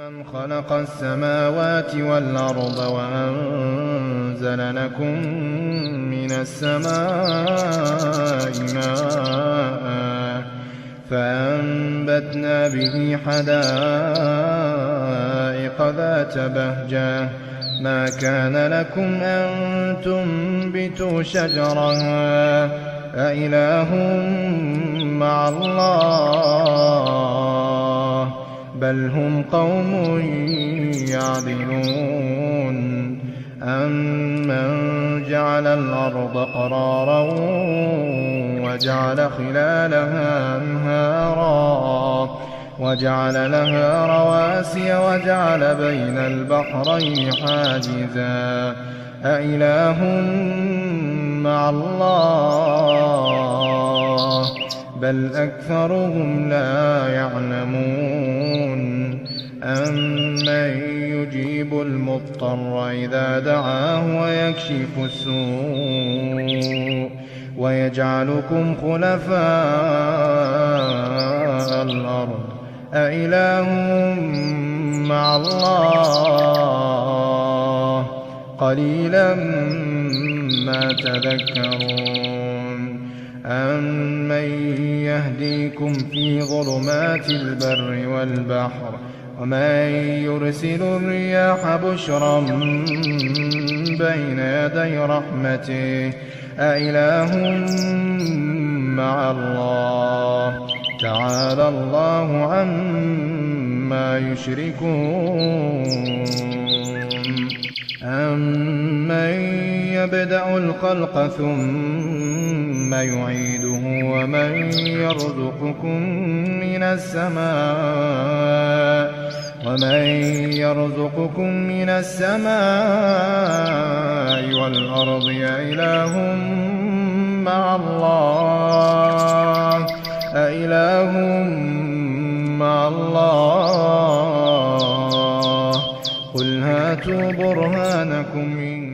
أَمَّنْ خَلَقَ السَّمَاوَاتِ وَالْأَرْضَ وَأَنزَلَ لَكُم مِّنَ السَّمَاءِ مَاءً فَأَنبَتْنَا بِهِ حَدَائِقَ ذَاتَ بَهْجَةٍ مَا كَانَ لَكُمْ أَن تُنبِتُوا شَجَرَهَا أَإِلَٰهٌ مَّعَ اللَّهِ بَلْ هُمْ قَوْمٌ يَعْدِلُونَ أَمَّن جَعَلَ الْأَرْضَ قَرَارًا وَجَعَلَ خِلَالَهَا أَنْهَارًا وَجَعَلَ لَهَا رَوَاسِيَ وَجَعَلَ بَيْنَ الْبَحْرَيْنِ حَاجِزًا أَإِلَٰهٌ مَّعَ اللَّهِ بَلْ أَكْثَرُهُمْ لَا يَعْلَمُونَ أَمَّن يُجِيبُ الْمُضْطَرَّ إِذَا دَعَاهُ وَيَكْشِفُ السُّوءَ وَيَجْعَلُكُمْ خُلَفَاءَ الْأَرْضِ أَإِلَٰهٌ مَّعَ اللَّهِ قَلِيلًا مَّا تَذَكَّرُونَ أَمَّن يَهْدِيكُمْ فِي ظُلُمَاتِ الْبَرِّ وَالْبَحْرِ وَمَن يُرْسِلُ الرِّيَاحَ بُشْرًا بَيْنَ يَدَيْ رَحْمَتِهِ أَإِلَٰهٌ مَّعَ اللَّهِ تَعَالَى اللَّهُ عَمَّا يُشْرِكُونَ أَمَّن يَبْدَأُ الْخَلْقَ ثُمَّ يُعِيدُهُ وَمَن يَرْزُقُكُم مِّنَ السَّمَاءِ وَالْأَرْضِ أَإِلَٰهٌ مَّعَ اللَّهِ أَإِلَٰهٌ مَّعَ اللَّهِ قُلْ هَاتُوا بُرْهَانَكُمْ إِن